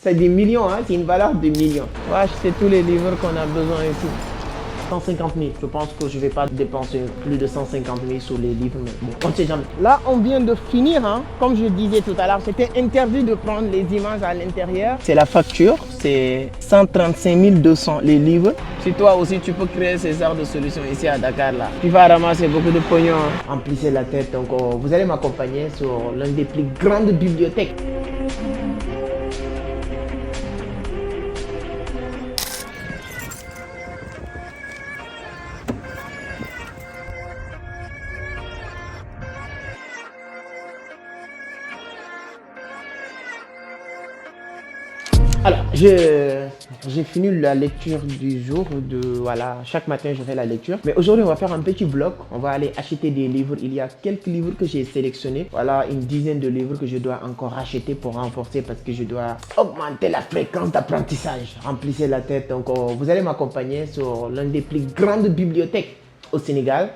C'est des millions, hein, c'est une valeur de millions. Ouais, c'est tous les livres qu'on a besoin ici. 150 000, je pense que je ne vais pas dépenser plus de 150 000 sur les livres, mais bon, on ne sait jamais. Là, on vient de finir, hein. Comme je disais tout à l'heure, c'était interdit de prendre les images à l'intérieur. C'est la facture, c'est 135 200 les livres. Si toi aussi tu peux créer ces genres de solutions ici à Dakar, là, tu vas ramasser beaucoup de pognon. Emplissez la tête, donc vous allez m'accompagner sur l'une des plus grandes bibliothèques. Alors, j'ai fini la lecture du jour. Voilà, chaque matin, je fais la lecture. Mais aujourd'hui, on va faire un petit vlog. On va aller acheter des livres. Il y a quelques livres que j'ai sélectionnés. Voilà, une dizaine de livres que je dois encore acheter pour renforcer parce que je dois augmenter la fréquence d'apprentissage. Remplissez la tête. Donc, vous allez m'accompagner sur l'une des plus grandes bibliothèques au Sénégal,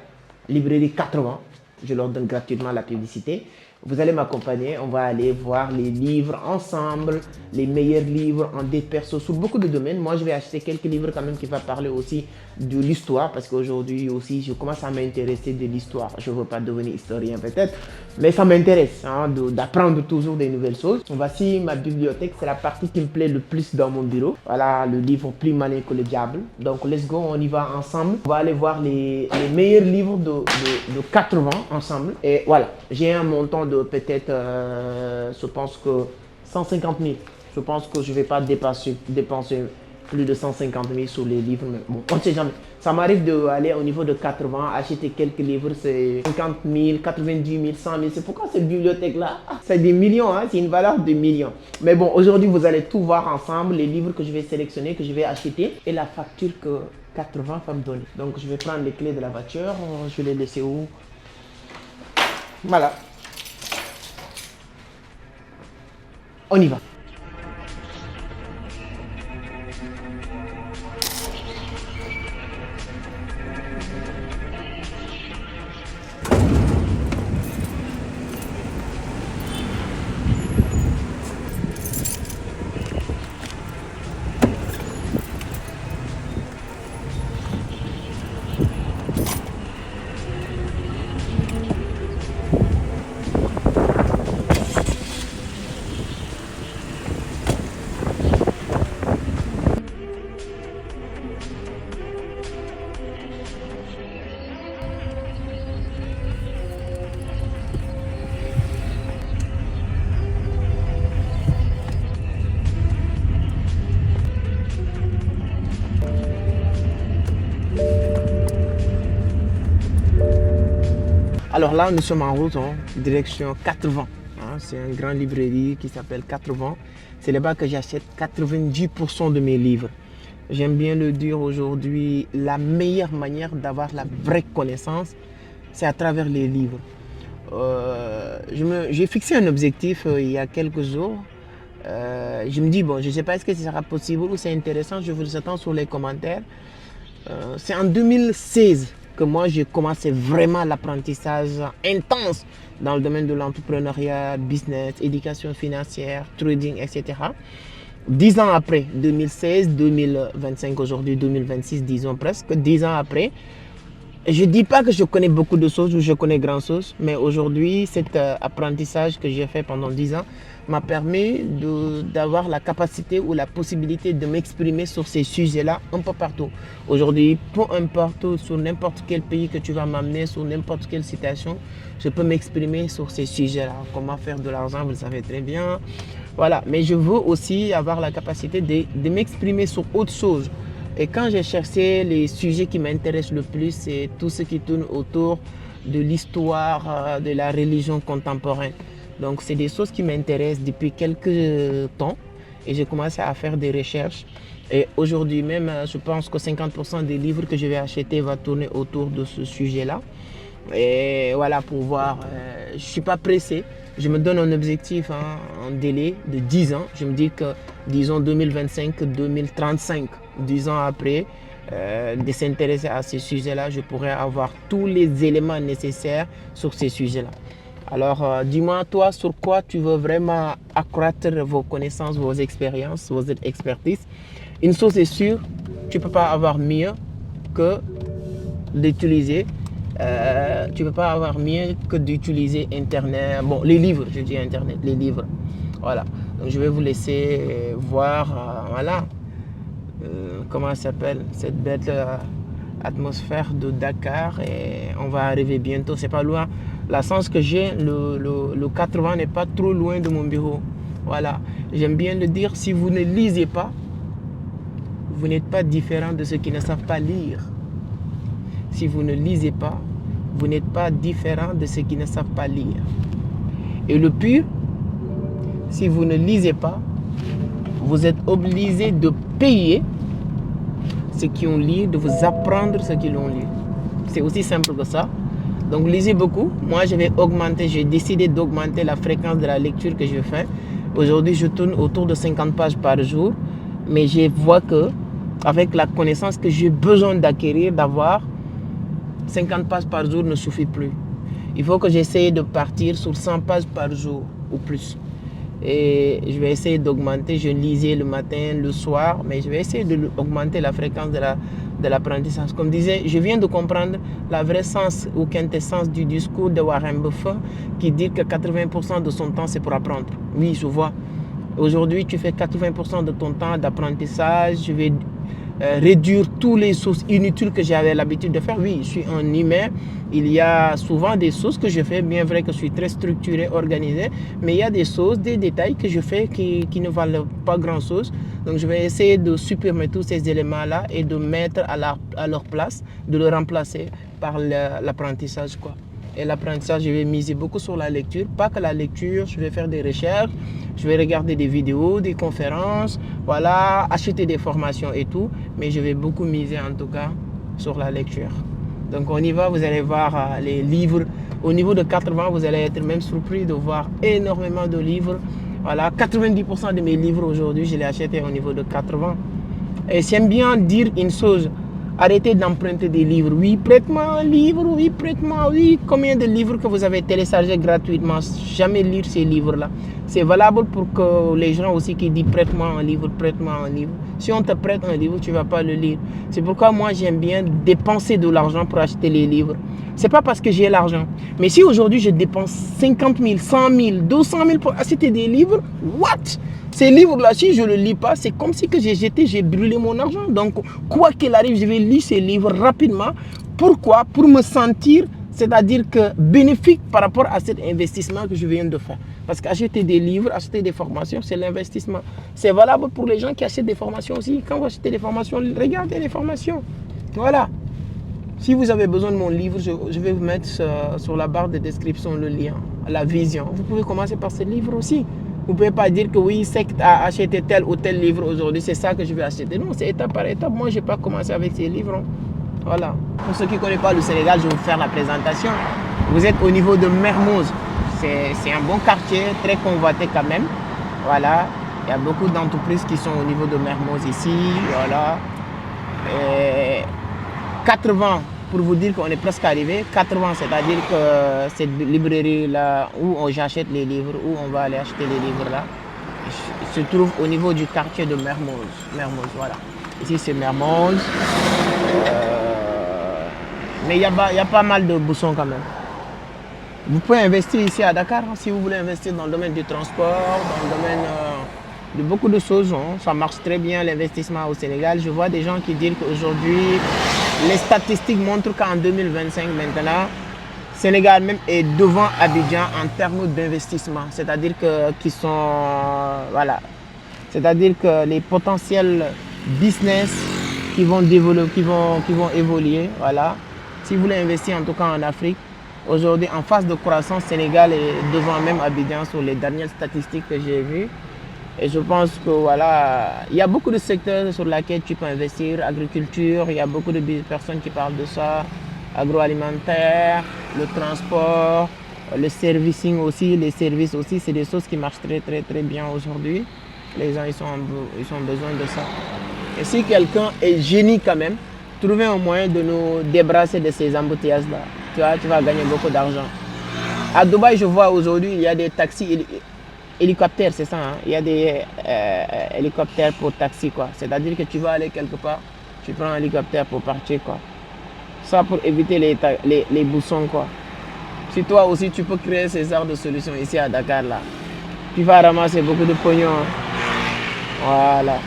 Librairie 80. Je leur donne gratuitement la publicité. Vous allez m'accompagner, on va aller voir les livres ensemble, les meilleurs livres en dette perso sur beaucoup de domaines. Moi, je vais acheter quelques livres quand même qui vont parler aussi de l'histoire parce qu'aujourd'hui aussi, je commence à m'intéresser de l'histoire. Je ne veux pas devenir historien peut-être, mais ça m'intéresse hein, d'apprendre toujours des nouvelles choses. Voici ma bibliothèque, c'est la partie qui me plaît le plus dans mon bureau. Voilà, le livre Plus malin que le diable. Donc, let's go, on y va ensemble. On va aller voir les meilleurs livres de 80 ensemble. Et voilà, j'ai un montant de peut-être, je pense que 150 000. Je pense que je ne vais pas dépenser plus de 150 000 sur les livres. Mais bon, on ne sait jamais. Ça m'arrive d'aller au niveau de 80, acheter quelques livres, c'est 50 000, 90 000, 100 000. C'est pourquoi cette bibliothèque-là, c'est des millions, hein, c'est une valeur de millions. Mais bon, aujourd'hui, vous allez tout voir ensemble, les livres que je vais sélectionner, que je vais acheter et la facture que 80 va me donner. Donc, je vais prendre les clés de la voiture. Je vais les laisser où? Voilà. On y va. Alors là, nous sommes en route, hein, direction 80. Hein, c'est une grande librairie qui s'appelle 80. C'est là-bas que j'achète 90% de mes livres. J'aime bien le dire aujourd'hui, la meilleure manière d'avoir la vraie connaissance, c'est à travers les livres. J'ai fixé un objectif il y a quelques jours. Je me dis, bon, je ne sais pas est-ce que ce sera possible ou c'est intéressant, je vous attends sur les commentaires. C'est en 2016 que moi j'ai commencé vraiment l'apprentissage intense dans le domaine de l'entrepreneuriat, business, éducation financière, trading, etc. 10 ans après, 2016, 2025, aujourd'hui 2026, disons presque, 10 ans après, je ne dis pas que je connais beaucoup de choses ou je connais grand chose, mais aujourd'hui, cet apprentissage que j'ai fait pendant 10 ans m'a permis d'avoir la capacité ou la possibilité de m'exprimer sur ces sujets-là un peu partout. Aujourd'hui, peu importe, sur n'importe quel pays que tu vas m'amener, sur n'importe quelle situation, je peux m'exprimer sur ces sujets-là. Comment faire de l'argent, vous le savez très bien. Voilà, mais je veux aussi avoir la capacité de m'exprimer sur autre chose. Et quand j'ai cherché les sujets qui m'intéressent le plus, c'est tout ce qui tourne autour de l'histoire de la religion contemporaine. Donc c'est des choses qui m'intéressent depuis quelques temps et j'ai commencé à faire des recherches. Et aujourd'hui même, je pense que 50% des livres que je vais acheter va tourner autour de ce sujet-là. Et voilà, pour voir, je ne suis pas pressé. Je me donne un objectif, hein, un délai de 10 ans. Je me dis que, disons 2025-2035, 10 ans après, de s'intéresser à ces sujets-là, je pourrais avoir tous les éléments nécessaires sur ces sujets-là. Alors, dis-moi, toi, sur quoi tu veux vraiment accroître vos connaissances, vos expériences, vos expertises. Une chose est sûre, tu ne peux pas avoir mieux que d'utiliser. Tu ne peux pas avoir mieux que d'utiliser Internet. Bon, les livres, je dis Internet, les livres. Voilà. Donc, je vais vous laisser voir, voilà, comment s'appelle cette bête atmosphère de Dakar. Et on va arriver bientôt. C'est pas loin. La sens que j'ai, le 80 n'est pas trop loin de mon bureau. Voilà. J'aime bien le dire, si vous ne lisez pas, vous n'êtes pas différent de ceux qui ne savent pas lire. Si vous ne lisez pas, vous n'êtes pas différent de ceux qui ne savent pas lire. Et le pire, si vous ne lisez pas, vous êtes obligé de payer ceux qui ont lu, de vous apprendre ce qu'ils ont lu. C'est aussi simple que ça. Donc lisez beaucoup. Moi, j'ai décidé d'augmenter la fréquence de la lecture que je fais. Aujourd'hui, je tourne autour de 50 pages par jour. Mais je vois que, avec la connaissance que j'ai besoin d'acquérir, d'avoir, 50 pages par jour ne suffit plus. Il faut que j'essaye de partir sur 100 pages par jour ou plus. Et je vais essayer d'augmenter. Je lisais le matin, le soir, mais je vais essayer d'augmenter la fréquence de l'apprentissage. Comme disait, je viens de comprendre la vraie sens ou quintessence du discours de Warren Buffett qui dit que 80% de son temps c'est pour apprendre. Oui, je vois. Aujourd'hui, tu fais 80% de ton temps d'apprentissage. Je vais réduire toutes les choses inutiles que j'avais l'habitude de faire. Oui, je suis un humain. Il y a souvent des choses que je fais, bien vrai que je suis très structuré, organisé, mais il y a des choses, des détails que je fais qui ne valent pas grand-chose. Donc, je vais essayer de supprimer tous ces éléments-là et de mettre à leur place, de le remplacer par l'apprentissage, quoi. Et l'apprentissage, je vais miser beaucoup sur la lecture. Pas que la lecture, je vais faire des recherches, je vais regarder des vidéos, des conférences, voilà, acheter des formations et tout. Mais je vais beaucoup miser en tout cas sur la lecture. Donc on y va, vous allez voir les livres. Au niveau de 80, vous allez être même surpris de voir énormément de livres. Voilà, 90% de mes livres aujourd'hui, je les acheté au niveau de 80. Et j'aime bien dire une chose. Arrêtez d'emprunter des livres. Oui, prête-moi un livre. Oui, prête-moi. Oui, combien de livres que vous avez téléchargés gratuitement? Jamais lire ces livres-là. C'est valable pour que les gens aussi qui disent prête-moi un livre, prête-moi un livre. Si on te prête un livre, tu ne vas pas le lire. C'est pourquoi moi, j'aime bien dépenser de l'argent pour acheter les livres. Ce n'est pas parce que j'ai l'argent. Mais si aujourd'hui, je dépense 50 000, 100 000, 200 000 pour acheter des livres, what? Ces livres-là, si je ne le lis pas, c'est comme si que j'ai brûlé mon argent. Donc, quoi qu'il arrive, je vais lire ces livres rapidement. Pourquoi? Pour me sentir, c'est-à-dire que bénéfique par rapport à cet investissement que je viens de faire. Parce qu'acheter des livres, acheter des formations, c'est l'investissement. C'est valable pour les gens qui achètent des formations aussi. Quand vous achetez des formations, regardez les formations. Voilà. Si vous avez besoin de mon livre, je vais vous mettre sur la barre de description le lien, la vision. Vous pouvez commencer par ce livre aussi. Vous ne pouvez pas dire que oui, secte a acheté tel ou tel livre aujourd'hui, c'est ça que je vais acheter. Non, c'est étape par étape. Moi, je n'ai pas commencé avec ces livres. Voilà. Pour ceux qui ne connaissent pas le Sénégal, je vais vous faire la présentation. Vous êtes au niveau de Mermoz. C'est un bon quartier, très convoité quand même. Voilà. Il y a beaucoup d'entreprises qui sont au niveau de Mermoz ici. Voilà. Et 80, pour vous dire qu'on est presque arrivé. 80, c'est-à-dire que cette librairie-là où j'achète les livres, où on va aller acheter les livres là, se trouve au niveau du quartier de Mermoz. Mermoz, voilà. Ici, c'est Mermoz. Mais il y a pas mal de bouchons quand même. Vous pouvez investir ici à Dakar, si vous voulez investir dans le domaine du transport, dans le domaine de beaucoup de choses. Ça marche très bien l'investissement au Sénégal. Je vois des gens qui disent qu'aujourd'hui, les statistiques montrent qu'en 2025 maintenant, Sénégal même est devant Abidjan en termes d'investissement. C'est-à-dire que voilà. C'est-à-dire que les potentiels business qui vont développer, qui vont évoluer, voilà. Si vous voulez investir en tout cas en Afrique, aujourd'hui en phase de croissance, Sénégal est devant même Abidjan sur les dernières statistiques que j'ai vues. Et je pense que voilà, il y a beaucoup de secteurs sur lesquels tu peux investir, agriculture, il y a beaucoup de personnes qui parlent de ça, agroalimentaire, le transport, le servicing aussi, les services aussi, c'est des choses qui marchent très très très bien aujourd'hui. Les gens ils ont besoin de ça. Et si quelqu'un est génie quand même, trouvez un moyen de nous débarrasser de ces embouteillages là. Tu vois, tu vas gagner beaucoup d'argent. À Dubaï, je vois aujourd'hui, il y a des taxis hélicoptères, c'est ça, hein? Il y a des hélicoptères pour taxi, quoi. C'est-à-dire que tu vas aller quelque part, tu prends un hélicoptère pour partir, quoi. Ça pour éviter les bouchons, quoi. Si toi aussi, tu peux créer ces genres de solutions ici à Dakar, là, tu vas ramasser beaucoup de pognon, hein. Voilà.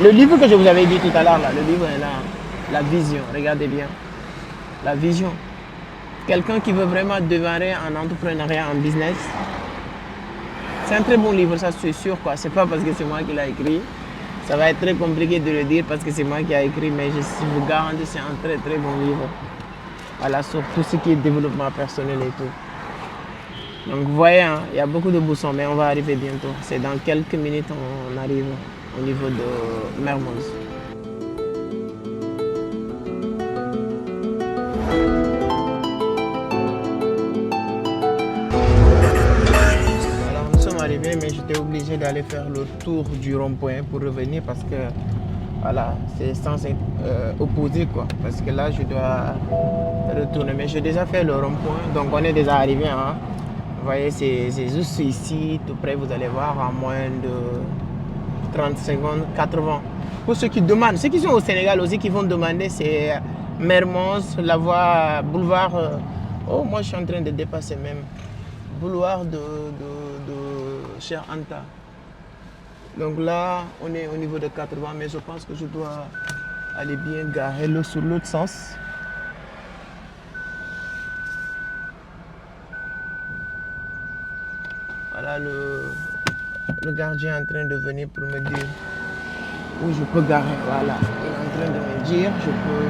Le livre que je vous avais dit tout à l'heure, là, le livre est là, hein. La vision, regardez bien. La vision. Quelqu'un qui veut vraiment démarrer en entrepreneuriat, en business, c'est un très bon livre, ça c'est sûr, quoi. C'est pas parce que c'est moi qui l'ai écrit. Ça va être très compliqué de le dire parce que c'est moi qui ai écrit, mais je vous garantis c'est un très très bon livre. Voilà, sur tout ce qui est développement personnel et tout. Donc vous voyez, hein, il y a beaucoup de boussons, mais on va arriver bientôt. C'est dans quelques minutes on arrive au niveau de Mermoz. Alors nous sommes arrivés, mais j'étais obligé d'aller faire le tour du rond-point pour revenir parce que voilà, c'est sans être opposé, quoi. Parce que là, je dois retourner. Mais j'ai déjà fait le rond-point, donc on est déjà arrivé, hein. Vous voyez, c'est juste ici, tout près, vous allez voir, en moins de 30 secondes, 80. Pour ceux qui demandent, ceux qui sont au Sénégal aussi, qui vont demander, c'est Mermoz, la voie, boulevard. Oh, moi, je suis en train de dépasser même. Boulevard de Cheikh Anta. Donc là, on est au niveau de 80, mais je pense que je dois aller bien garer sur l'autre sens. Voilà le gardien est en train de venir pour me dire où je peux garer. Voilà, il est en train de me dire je peux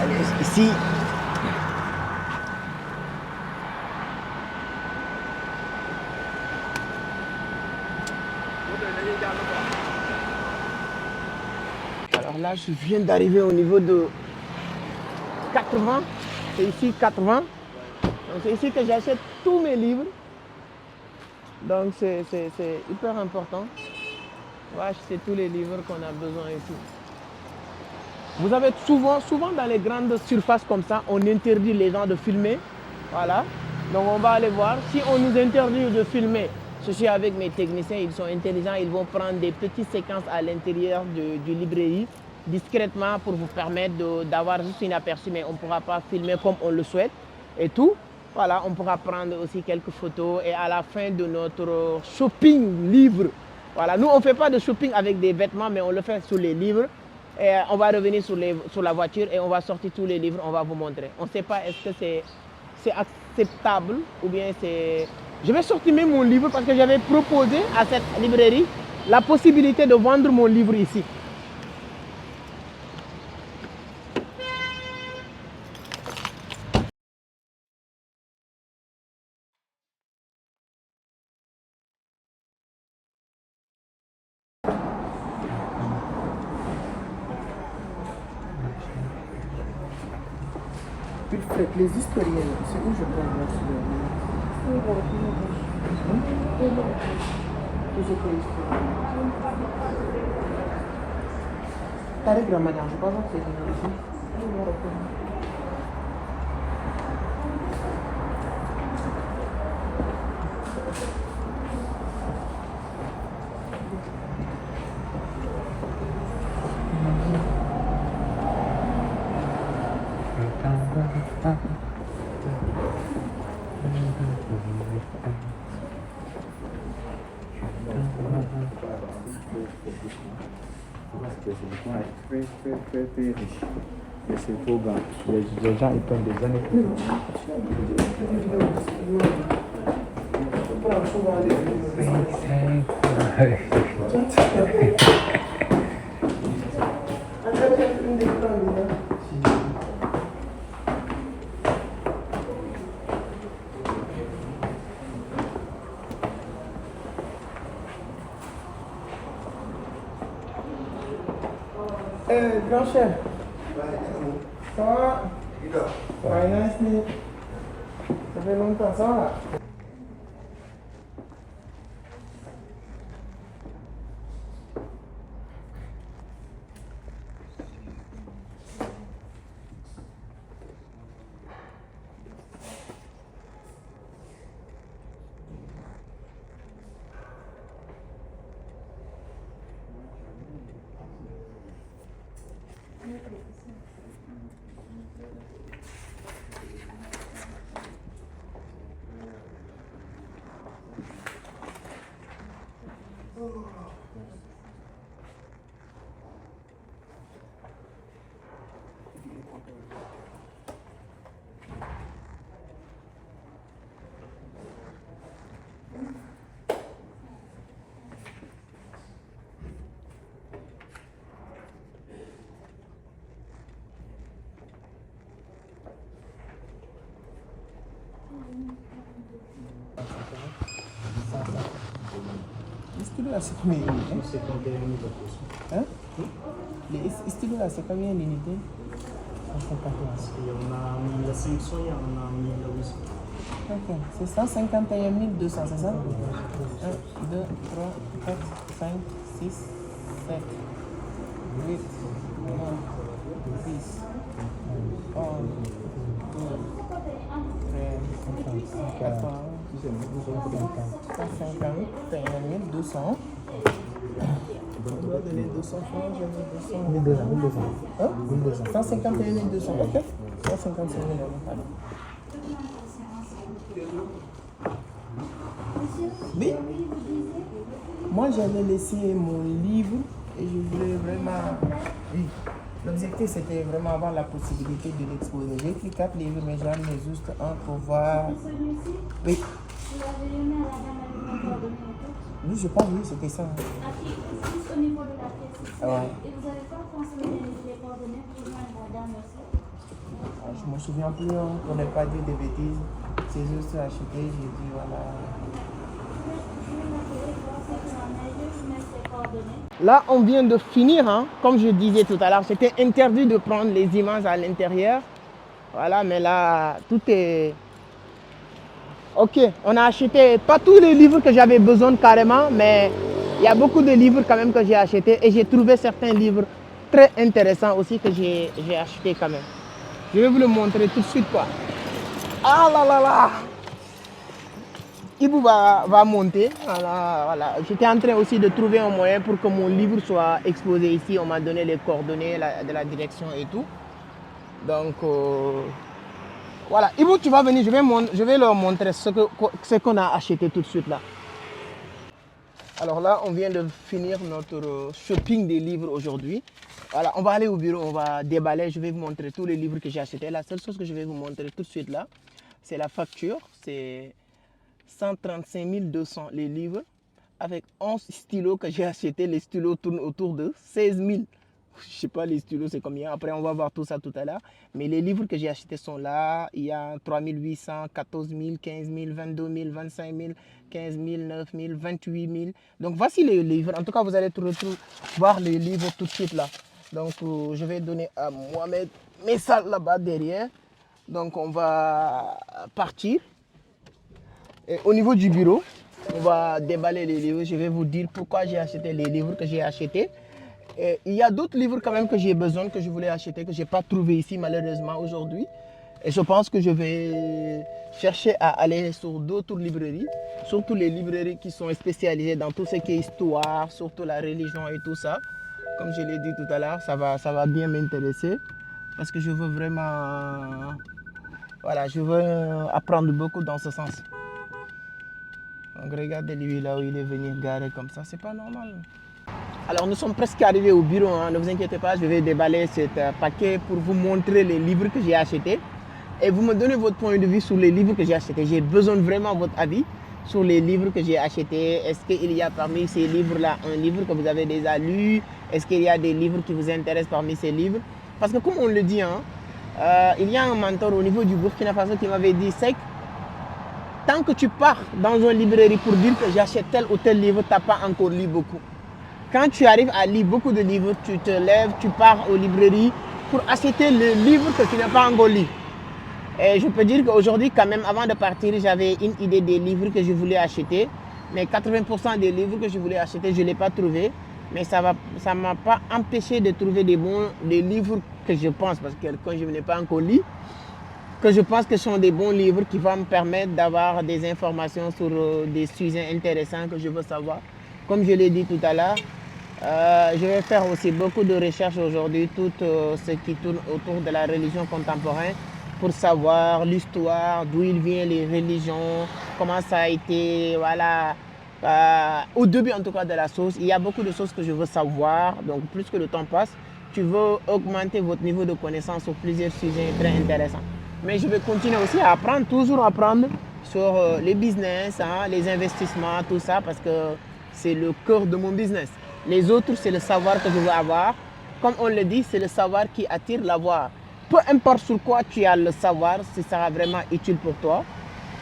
aller ici. Alors là, je viens d'arriver au niveau de 80. C'est ici 80. Donc c'est ici que j'achète tous mes livres. Donc c'est hyper important. On va acheter tous les livres qu'on a besoin ici. Vous avez souvent dans les grandes surfaces comme ça, on interdit les gens de filmer. Voilà. Donc on va aller voir. Si on nous interdit de filmer, je suis avec mes techniciens, ils sont intelligents, ils vont prendre des petites séquences à l'intérieur du librairie, discrètement pour vous permettre d'avoir juste une aperçu, mais on ne pourra pas filmer comme on le souhaite et tout. Voilà, on pourra prendre aussi quelques photos et à la fin de notre shopping livre, voilà, nous on ne fait pas de shopping avec des vêtements, mais on le fait sur les livres. Et on va revenir sur la voiture et on va sortir tous les livres, on va vous montrer. On ne sait pas est-ce que c'est acceptable ou bien c'est... Je vais sortir même mon livre parce que j'avais proposé à cette librairie la possibilité de vendre mon livre ici. Les historiens, c'est où je peux voir celui-là? Tarek Ramadan, je pense que c'est ici. Très riche. Et c'est trop grand. Les gens ils prennent des années. Grand chef. Ça va? Ouais, nice. Ça fait longtemps, ça va? stylos là, c'est combien d'unités? 51 000 Hein? Les stylos là, c'est combien d'unités? Il y en a 1500, il y en a 1800. Ok, c'est 151 200, c'est ça? 1, 2, 3, 4, 5, 6, 7, 8, 9, 10, 11, 12, 13, 14, 151 200. On doit donner 200 francs, j'ai mis 200. 1200. Hein? 151 200, ok? 155 000 euros, pardon. Oui. Moi, j'avais laissé mon livre et je voulais vraiment... Oui. L'objectif, c'était vraiment avoir la possibilité de l'exposer. J'ai écrit 4 livres, mais j'en ai juste un pour voir... Oui. Oui, je pense, oui, c'était ça. Juste au niveau de la pièce ici. Ouais. Et vous n'avez pas transmis les coordonnées pour joindre la dame aussi? Je ne me souviens plus, hein, pour ne pas dire des bêtises. C'est juste acheté, j'ai dit voilà. Là, on vient de finir, hein. Comme je disais tout à l'heure, c'était interdit de prendre les images à l'intérieur. Voilà, mais là, tout est... Ok, on a acheté pas tous les livres que j'avais besoin carrément, mais il y a beaucoup de livres quand même que j'ai achetés et j'ai trouvé certains livres très intéressants aussi que j'ai achetés quand même. Je vais vous le montrer tout de suite quoi. Ah là là là! Ibou va monter. Voilà. J'étais en train aussi de trouver un moyen pour que mon livre soit exposé ici. On m'a donné les coordonnées de la direction et tout. Donc, voilà. Ibou, tu vas venir. Je vais leur montrer ce qu'on a acheté tout de suite là. Alors là, on vient de finir notre shopping des livres aujourd'hui. Voilà, on va aller au bureau, on va déballer. Je vais vous montrer tous les livres que j'ai achetés. La seule chose que je vais vous montrer tout de suite là, c'est la facture. C'est 135 200 les livres avec 11 stylos que j'ai achetés. Les stylos tournent autour de 16 000. Je ne sais pas les stylos c'est combien. Après on va voir tout ça tout à l'heure. Mais les livres que j'ai achetés sont là. Il y a 3 800, 14 000, 15 000, 22 000, 25 000, 15 000, 9 000, 28 000. Donc voici les livres. En tout cas vous allez voir les livres tout de suite là. Donc je vais donner à Mohamed mes salles là-bas derrière. Donc on va partir. Et au niveau du bureau, on va déballer les livres. Je vais vous dire pourquoi j'ai acheté les livres que j'ai achetés. Et il y a d'autres livres quand même que j'ai besoin, que je voulais acheter, que je n'ai pas trouvé ici malheureusement aujourd'hui. Et je pense que je vais chercher à aller sur d'autres librairies, surtout les librairies qui sont spécialisées dans tout ce qui est histoire, surtout la religion et tout ça. Comme je l'ai dit tout à l'heure, ça va bien m'intéresser parce que je veux vraiment, voilà, je veux apprendre beaucoup dans ce sens. Donc regardez lui là où il est venu garer comme ça, c'est pas normal. Alors nous sommes presque arrivés au bureau, hein. Ne vous inquiétez pas, je vais déballer ce paquet pour vous montrer les livres que j'ai achetés. Et vous me donnez votre point de vue sur les livres que j'ai achetés. J'ai besoin vraiment de votre avis sur les livres que j'ai achetés. Est-ce qu'il y a parmi ces livres-là un livre que vous avez déjà lu? Est-ce qu'il y a des livres qui vous intéressent parmi ces livres? Parce que comme on le dit, hein, il y a un mentor au niveau du Burkina Faso qui m'avait dit, c'est que tant que tu pars dans une librairie pour dire que j'achète tel ou tel livre, tu n'as pas encore lu beaucoup. Quand tu arrives à lire beaucoup de livres, tu te lèves, tu pars aux librairies pour acheter le livre que tu n'as pas encore lu. Et je peux dire qu'aujourd'hui, quand même, avant de partir, j'avais une idée des livres que je voulais acheter. Mais 80% des livres que je voulais acheter, je ne l'ai pas trouvé. Mais ça ne m'a pas empêché de trouver des livres que je pense, parce que quand je n'ai pas encore lu, que je pense que ce sont des bons livres qui vont me permettre d'avoir des informations sur des sujets intéressants que je veux savoir. Comme je l'ai dit tout à l'heure, je vais faire aussi beaucoup de recherches aujourd'hui, tout ce qui tourne autour de la religion contemporaine, pour savoir l'histoire, d'où il vient les religions, comment ça a été, voilà, au début en tout cas de la chose. Il y a beaucoup de choses que je veux savoir, donc plus que le temps passe, tu veux augmenter votre niveau de connaissance sur plusieurs sujets très intéressants. Mais je vais continuer aussi à apprendre, toujours apprendre sur les business, hein, les investissements, tout ça, parce que c'est le cœur de mon business. Les autres, c'est le savoir que je veux avoir. Comme on le dit, c'est le savoir qui attire l'avoir. Peu importe sur quoi tu as le savoir, ce sera vraiment utile pour toi.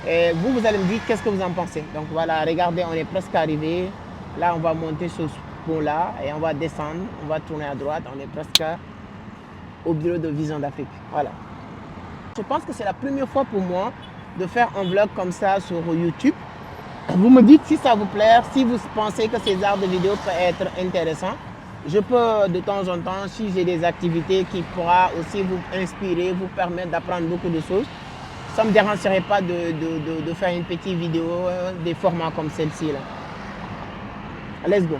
Et vous allez me dire qu'est-ce que vous en pensez. Donc voilà, regardez, on est presque arrivé. Là, on va monter sur ce pont-là et on va descendre, on va tourner à droite. On est presque au bureau de Vision d'Afrique. Voilà. Je pense que c'est la première fois pour moi de faire un vlog comme ça sur YouTube. Vous me dites si ça vous plaît, si vous pensez que ces arts de vidéo peuvent être intéressants. Je peux de temps en temps, si j'ai des activités qui pourra aussi vous inspirer, vous permettre d'apprendre beaucoup de choses, ça ne me dérangerait pas de faire une petite vidéo, des formats comme celle-ci. Let's go.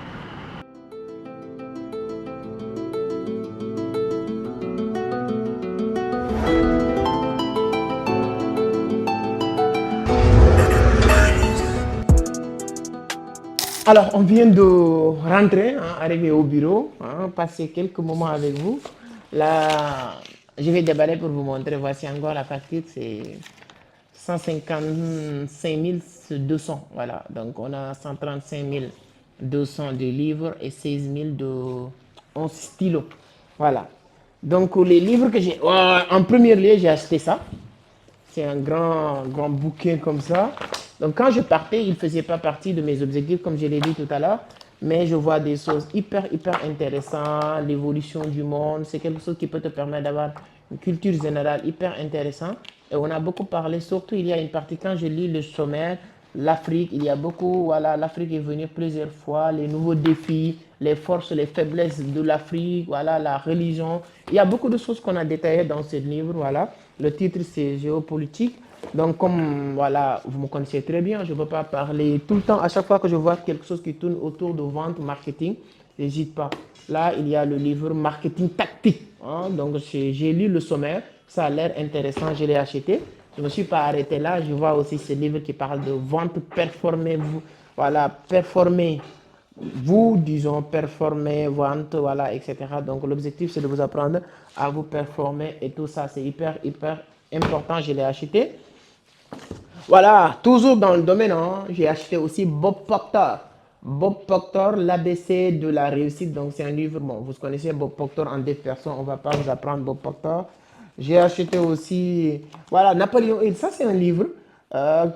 Alors, on vient de rentrer, hein, arriver au bureau, hein, passer quelques moments avec vous. Là, je vais déballer pour vous montrer. Voici encore la facture, c'est 155 200. Voilà, donc on a 135 200 de livres et 16 000 de 11 stylos. Voilà. Donc, les livres que j'ai... en premier lieu, j'ai acheté ça. C'est un grand bouquin comme ça. Donc quand je partais, il ne faisait pas partie de mes objectifs, comme je l'ai dit tout à l'heure. Mais je vois des choses hyper intéressantes. L'évolution du monde, c'est quelque chose qui peut te permettre d'avoir une culture générale hyper intéressante. Et on a beaucoup parlé, surtout il y a une partie, quand je lis le sommaire, l'Afrique, il y a beaucoup, voilà, l'Afrique est venue plusieurs fois, les nouveaux défis, les forces, les faiblesses de l'Afrique, voilà, la religion. Il y a beaucoup de choses qu'on a détaillées dans ce livre, voilà. Le titre, c'est Géopolitique. Donc, comme, voilà, vous me connaissez très bien, je ne peux pas parler tout le temps. À chaque fois que je vois quelque chose qui tourne autour de vente, marketing, n'hésite pas. Là, il y a le livre Marketing Tactique. Hein. Donc, j'ai lu le sommaire. Ça a l'air intéressant, je l'ai acheté. Je ne me suis pas arrêté là. Je vois aussi ce livre qui parle de vente, performer, vous, voilà, performer, vous, disons, performer, vente, voilà, etc. Donc, l'objectif, c'est de vous apprendre à vous performer et tout ça, c'est hyper important. Je l'ai acheté. Voilà, toujours dans le domaine, hein, j'ai acheté aussi Bob Proctor. Bob Proctor, l'ABC de la réussite. Donc, c'est un livre, bon, vous connaissez Bob Proctor en 2 personnes, on ne va pas vous apprendre Bob Proctor. J'ai acheté aussi, voilà, Napoléon Hill. Ça, c'est un livre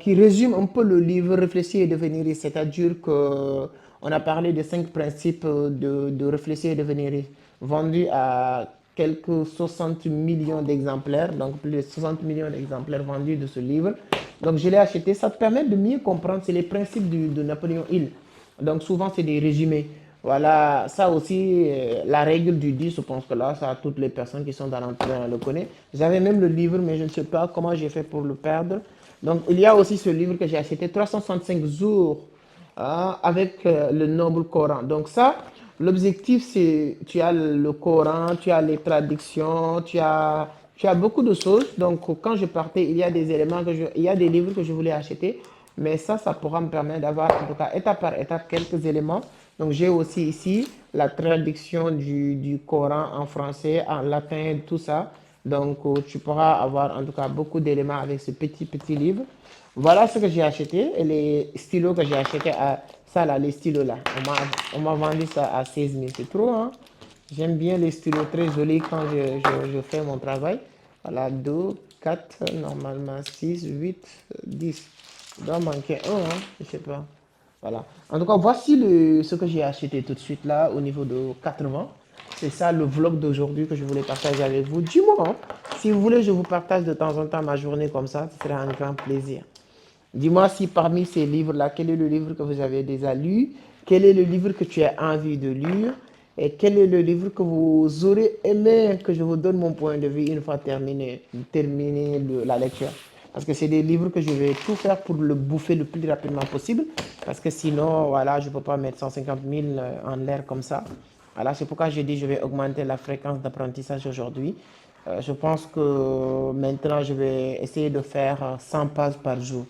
qui résume un peu le livre Réfléchir et devenir riche. C'est-à-dire qu'on a parlé de 5 principes de réfléchir et devenir riche, vendus à quelques 60 millions d'exemplaires, donc plus de 60 millions d'exemplaires vendus de ce livre. Donc je l'ai acheté, ça te permet de mieux comprendre, c'est les principes de Napoléon Hill. Donc souvent c'est des résumés. Voilà, ça aussi, la règle du 10, je pense que là, ça, toutes les personnes qui sont dans l'entreprise le connaissent. J'avais même le livre, mais je ne sais pas comment j'ai fait pour le perdre. Donc il y a aussi ce livre que j'ai acheté, 365 jours avec le Noble Coran. Donc ça, l'objectif, c'est, tu as le Coran, tu as les traductions, tu as beaucoup de choses. Donc, quand je partais, il y a des éléments il y a des livres que je voulais acheter. Mais ça pourra me permettre d'avoir, en tout cas, étape par étape, quelques éléments. Donc, j'ai aussi ici la traduction du Coran en français, en latin, tout ça. Donc, tu pourras avoir, en tout cas, beaucoup d'éléments avec ce petit livre. Voilà ce que j'ai acheté. Et les stylos que j'ai achetés, ça là, les stylos là. On m'a vendu ça à 16 000. C'est trop, hein? J'aime bien les stylos très jolis quand je fais mon travail. Voilà, 2, 4, normalement 6, 8, 10. Il doit manquer un, hein? Je sais pas. Voilà. En tout cas, voici ce que j'ai acheté tout de suite là au niveau de 80. C'est ça le vlog d'aujourd'hui que je voulais partager avec vous. Dis-moi, hein, si vous voulez, je vous partage de temps en temps ma journée comme ça. Ce sera un grand plaisir. Dis-moi si parmi ces livres-là, quel est le livre que vous avez déjà lu? Quel est le livre que tu as envie de lire? Et quel est le livre que vous aurez aimé que je vous donne mon point de vue une fois terminé la lecture? Parce que c'est des livres que je vais tout faire pour le bouffer le plus rapidement possible. Parce que sinon, voilà, je ne peux pas mettre 150 000 en l'air comme ça. Voilà, c'est pourquoi je dis que je vais augmenter la fréquence d'apprentissage aujourd'hui. Je pense que maintenant, je vais essayer de faire 100 pages par jour.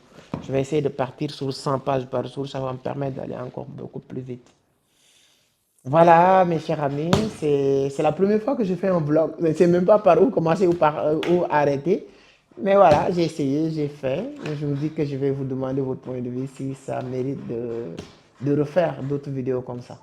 Je vais essayer de partir sur 100 pages par jour. Ça va me permettre d'aller encore beaucoup plus vite. Voilà, mes chers amis, c'est la première fois que je fais un vlog. Je ne sais même pas par où commencer ou arrêter. Mais voilà, j'ai essayé, j'ai fait. Je vous dis que je vais vous demander votre point de vue si ça mérite de refaire d'autres vidéos comme ça.